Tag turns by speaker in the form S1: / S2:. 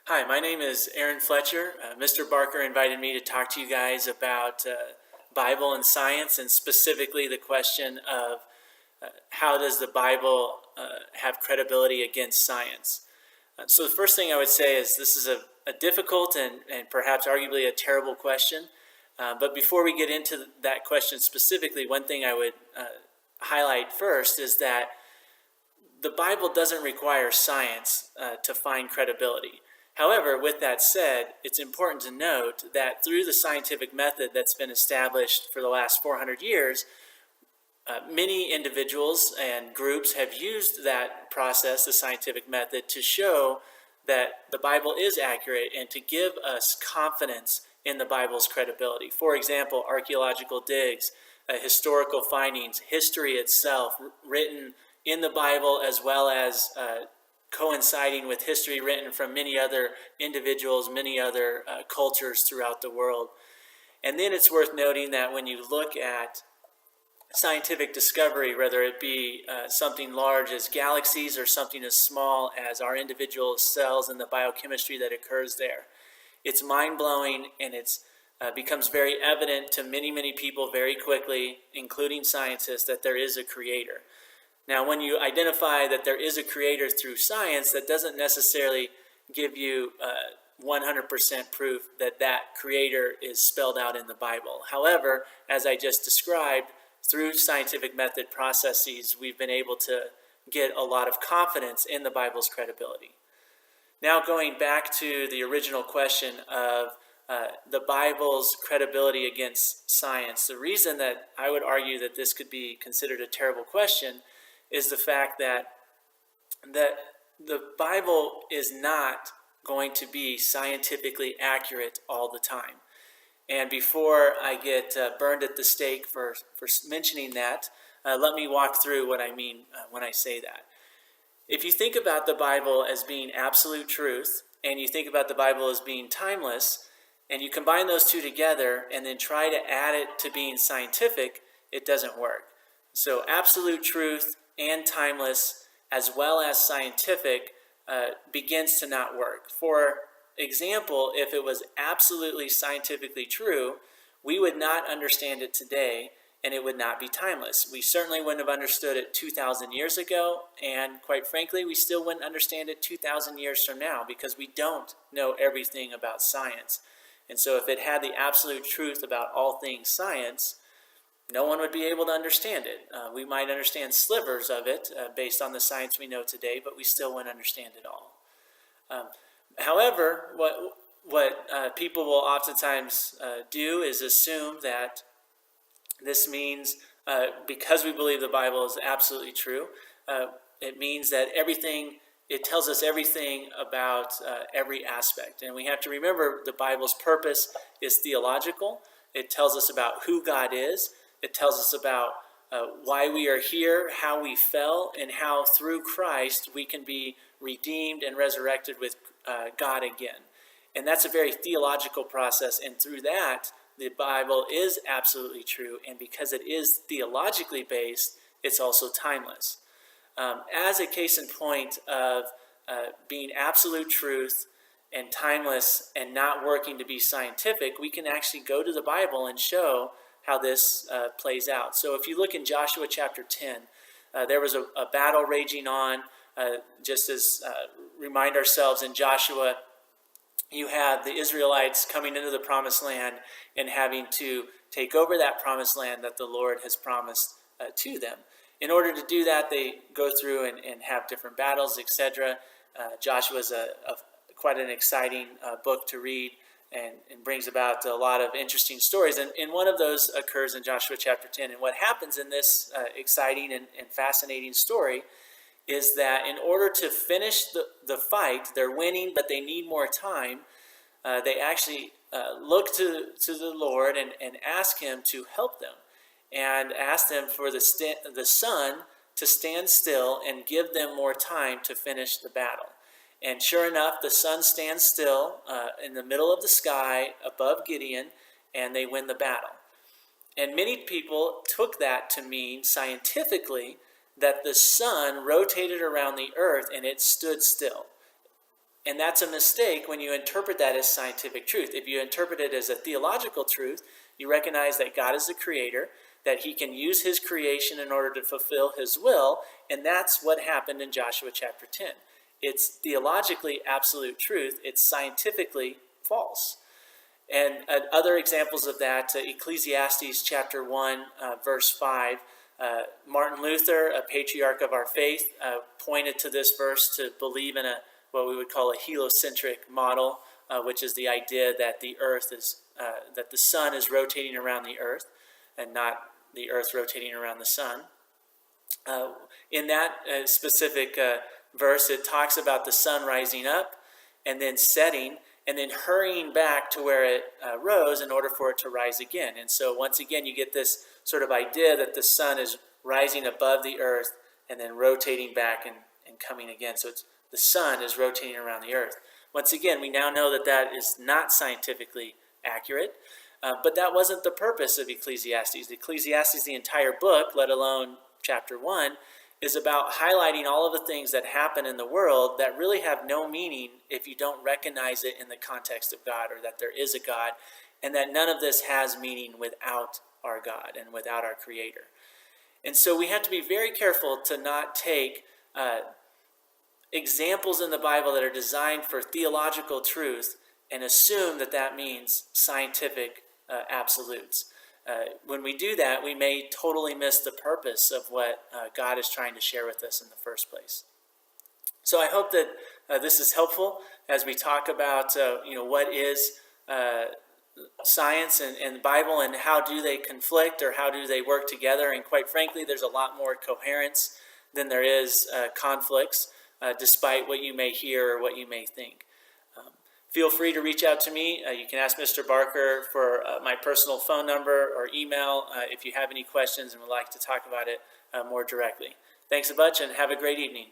S1: Hi, my name is Aaron Fletcher. Mr. Barker invited me to talk to you guys about Bible and science, and specifically the question of how does the Bible have credibility against science? So the first thing I would say is this is a difficult and perhaps arguably a terrible question. But before we get into that question specifically, one thing I would highlight first is that the Bible doesn't require science to find credibility. However, with that said, it's important to note that through the scientific method that's been established for the last 400 years, many individuals and groups have used that process, the scientific method, to show that the Bible is accurate and to give us confidence in the Bible's credibility. For example, archaeological digs, historical findings, history itself, written in the Bible as well as coinciding with history written from many other individuals, many other cultures throughout the world. And then it's worth noting that when you look at scientific discovery, whether it be something large as galaxies or something as small as our individual cells and the biochemistry that occurs there, it's mind-blowing, and it's becomes very evident to many, many people very quickly, including scientists, that there is a creator. Now, when you identify that there is a creator through science, that doesn't necessarily give you 100% proof that that creator is spelled out in the Bible. However, as I just described, through scientific method processes, we've been able to get a lot of confidence in the Bible's credibility. Now, going back to the original question of the Bible's credibility against science, the reason that I would argue that this could be considered a terrible question is the fact that the Bible is not going to be scientifically accurate all the time. And before I get burned at the stake for mentioning that, let me walk through what I mean when I say that. If you think about the Bible as being absolute truth, and you think about the Bible as being timeless, and you combine those two together and then try to add it to being scientific, it doesn't work. So absolute truth and timeless, as well as scientific, begins to not work. For example, if it was absolutely scientifically true, we would not understand it today, and it would not be timeless. We certainly wouldn't have understood it 2,000 years ago, and quite frankly, we still wouldn't understand it 2,000 years from now, because we don't know everything about science. And so if it had the absolute truth about all things science, no one would be able to understand it. We might understand slivers of it based on the science we know today, but we still wouldn't understand it all. However, what people will oftentimes do is assume that this means, because we believe the Bible is absolutely true, it means that it tells us everything about every aspect. And we have to remember the Bible's purpose is theological. It tells us about who God is. It tells us about why we are here, how we fell, and how through Christ we can be redeemed and resurrected with God again. And that's a very theological process, and through that, the Bible is absolutely true, and because it is theologically based, it's also timeless. As a case in point of being absolute truth and timeless and not working to be scientific, we can actually go to the Bible and show how this plays out. So if you look in Joshua chapter 10, there was a battle raging on. Just as remind ourselves, in Joshua, you have the Israelites coming into the promised land and having to take over that promised land that the Lord has promised to them. In order to do that, they go through and have different battles, etc. Joshua is quite an exciting book to read, and brings about a lot of interesting stories. And one of those occurs in Joshua chapter 10. And what happens in this exciting and fascinating story is that in order to finish the fight, they're winning, but they need more time. They actually look to the Lord and ask him to help them, and ask them for the sun to stand still and give them more time to finish the battle. And sure enough, the sun stands still in the middle of the sky above Gideon, and they win the battle. And many people took that to mean scientifically that the sun rotated around the earth and it stood still. And that's a mistake when you interpret that as scientific truth. If you interpret it as a theological truth, you recognize that God is the creator, that he can use his creation in order to fulfill his will, and that's what happened in Joshua chapter 10. It's theologically absolute truth. It's scientifically false. And other examples of that, Ecclesiastes chapter 1, verse 5, Martin Luther, a patriarch of our faith, pointed to this verse to believe in what we would call a heliocentric model, which is the idea that that the sun is rotating around the earth and not the earth rotating around the sun. In that specific verse, it talks about the sun rising up and then setting and then hurrying back to where it rose in order for it to rise again. And so once again, you get this sort of idea that the sun is rising above the earth and then rotating back and coming again. So the sun is rotating around the earth. Once again, we now know that that is not scientifically accurate, but that wasn't the purpose of Ecclesiastes. Ecclesiastes, the entire book, let alone chapter 1, is about highlighting all of the things that happen in the world that really have no meaning if you don't recognize it in the context of God, or that there is a God, and that none of this has meaning without our God and without our Creator. And so we have to be very careful to not take examples in the Bible that are designed for theological truth and assume that that means scientific absolutes. When we do that, we may totally miss the purpose of what God is trying to share with us in the first place. So I hope that this is helpful as we talk about what is science and the Bible, and how do they conflict or how do they work together. And quite frankly, there's a lot more coherence than there is conflicts, despite what you may hear or what you may think. Feel free to reach out to me. You can ask Mr. Barker for my personal phone number or email if you have any questions and would like to talk about it more directly. Thanks a bunch and have a great evening.